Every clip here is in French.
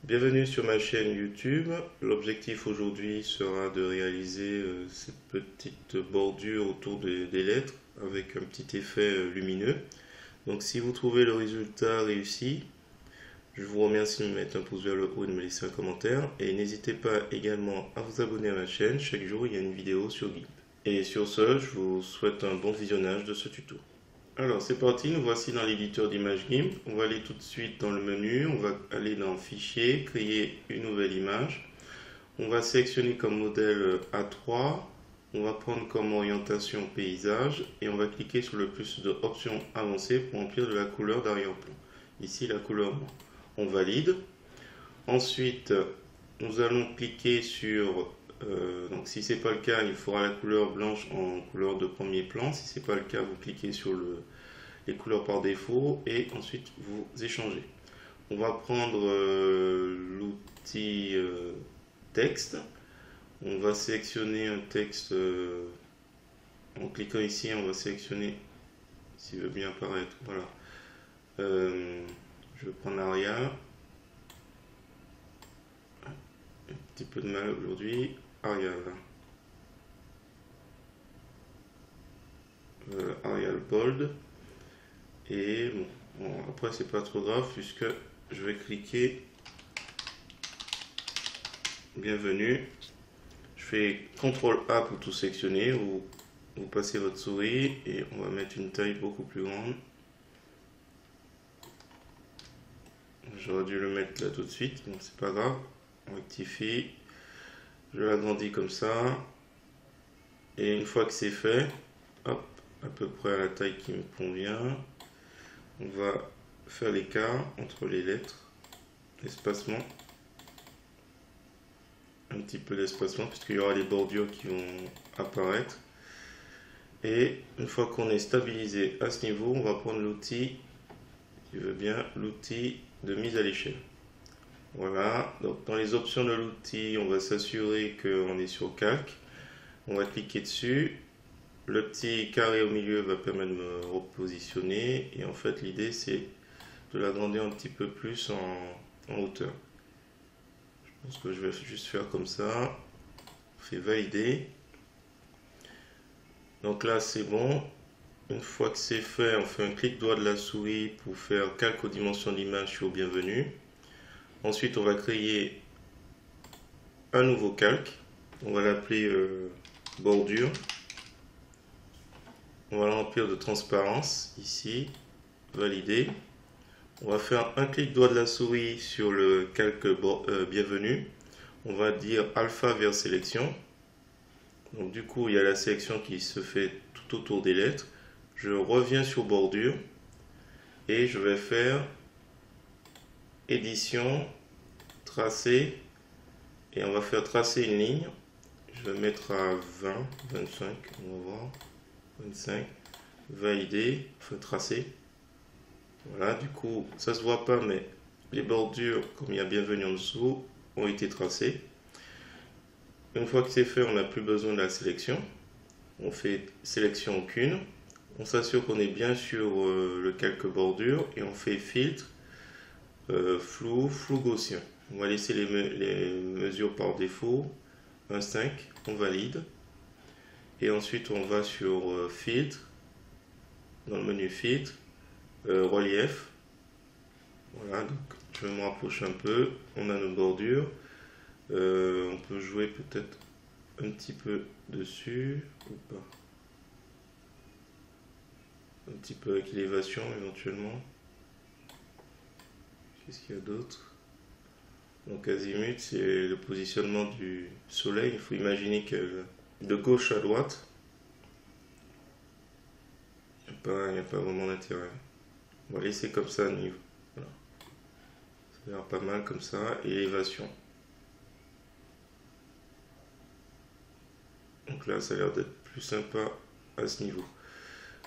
Bienvenue sur ma chaîne YouTube. L'objectif aujourd'hui sera de réaliser cette petite bordure autour des lettres avec un petit effet lumineux. Donc si vous trouvez le résultat réussi, je vous remercie de me mettre un pouce vers le haut et de me laisser un commentaire. Et n'hésitez pas également à vous abonner à ma chaîne. Chaque jour il y a une vidéo sur GIMP. Et sur ce, je vous souhaite un bon visionnage de ce tuto. Alors c'est parti, nous voici dans l'éditeur d'image GIMP. On va aller tout de suite dans le menu, on va aller dans Fichier, créer une nouvelle image. On va sélectionner comme modèle A3, on va prendre comme orientation paysage et on va cliquer sur le plus de options avancées pour remplir de la couleur d'arrière-plan. Ici la couleur blanc. On valide. Ensuite, nous allons cliquer sur donc si ce n'est pas le cas, il faudra la couleur blanche en couleur de premier plan. Si ce n'est pas le cas, vous cliquez sur les couleurs par défaut et ensuite vous échangez. On va prendre l'outil texte. On va sélectionner un texte en cliquant ici. On va sélectionner s'il veut bien apparaître. Voilà. Je vais prendre Aria. Un petit peu de mal aujourd'hui. Arial. Arial Bold. Et bon, après c'est pas trop grave puisque je vais cliquer bienvenue. Je fais CTRL A pour tout sélectionner ou vous passez votre souris et on va mettre une taille beaucoup plus grande. J'aurais dû le mettre là tout de suite, bon c'est pas grave. On rectifie. Je l'agrandis comme ça. Et une fois que c'est fait, hop, à peu près à la taille qui me convient, on va faire l'écart entre les lettres, l'espacement, un petit peu d'espacement puisqu'il y aura les bordures qui vont apparaître. Et une fois qu'on est stabilisé à ce niveau, on va prendre l'outil, si tu veux bien, l'outil de mise à l'échelle. Voilà, donc dans les options de l'outil, on va s'assurer qu'on est sur calque. On va cliquer dessus. Le petit carré au milieu va permettre de me repositionner. Et en fait, l'idée, c'est de l'agrandir un petit peu plus en hauteur. Je pense que je vais juste faire comme ça. On fait valider. Donc là, c'est bon. Une fois que c'est fait, on fait un clic droit de la souris pour faire calque aux dimensions de l'image sur bienvenue. Ensuite, on va créer un nouveau calque. On va l'appeler bordure. On va le remplir de transparence ici. Valider. On va faire un clic droit de la souris sur le calque bienvenue. On va dire alpha vers sélection. Donc du coup, il y a la sélection qui se fait tout autour des lettres. Je reviens sur bordure et je vais faire édition, tracer et on va faire tracer une ligne. Je vais mettre à 20, 25, on va voir, 25, valider, enfin tracer. Voilà, du coup, ça se voit pas, mais les bordures, comme il y a bienvenue en dessous, ont été tracées. Une fois que c'est fait, on n'a plus besoin de la sélection. On fait sélection aucune. On s'assure qu'on est bien sur le calque bordure et on fait filtre, flou, flou gaussien. On va laisser les mesures par défaut, 1,5, on valide. Et ensuite, on va sur filtre, dans le menu filtre, relief. Voilà, donc je me rapproche un peu. On a nos bordures. On peut jouer peut-être un petit peu dessus ou pas. Un petit peu avec l'élévation éventuellement. Qu'est-ce qu'il y a d'autre? Donc azimut, c'est le positionnement du soleil. Il faut imaginer que de gauche à droite, il n'y a pas vraiment d'intérêt. On va laisser comme ça à niveau. Voilà. Ça a l'air pas mal comme ça. Élévation. Donc là, ça a l'air d'être plus sympa à ce niveau.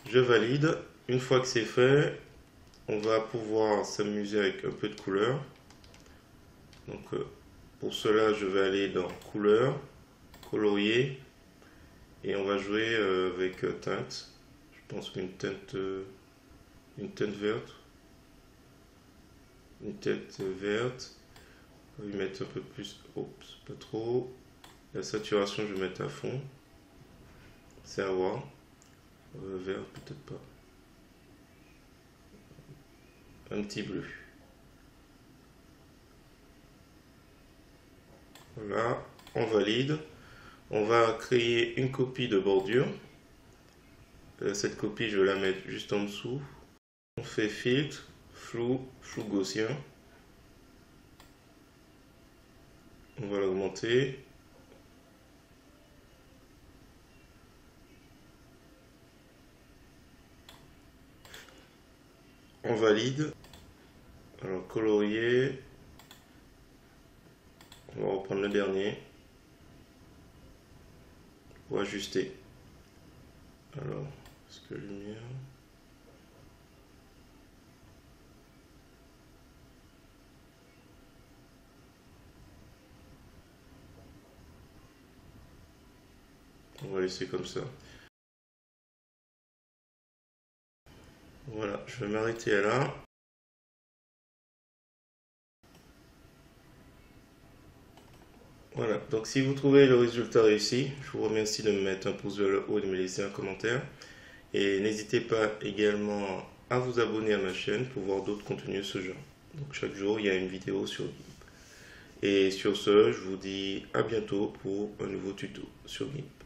Je valide. Une fois que c'est fait, on va pouvoir s'amuser avec un peu de couleur. Donc pour cela, je vais aller dans couleur, colorier et on va jouer avec teinte. Je pense qu'une teinte verte, une teinte verte On va lui mettre un peu plus, oups, pas trop. La saturation, je vais mettre à fond. C'est à voir. Vert, peut-être pas. Un petit bleu. Voilà, on valide. On va créer une copie de bordure. Cette copie, je vais la mettre juste en dessous. On fait filtre, flou gaussien. On va l'augmenter. On valide. Alors, colorier. On va reprendre le dernier. Pour ajuster. Alors, est-ce que lumière... On va laisser comme ça. Voilà, je vais m'arrêter à là. Voilà, donc si vous trouvez le résultat réussi, je vous remercie de me mettre un pouce vers le haut et de me laisser un commentaire. Et n'hésitez pas également à vous abonner à ma chaîne pour voir d'autres contenus de ce genre. Donc chaque jour, il y a une vidéo sur GIMP. Et sur ce, je vous dis à bientôt pour un nouveau tuto sur GIMP.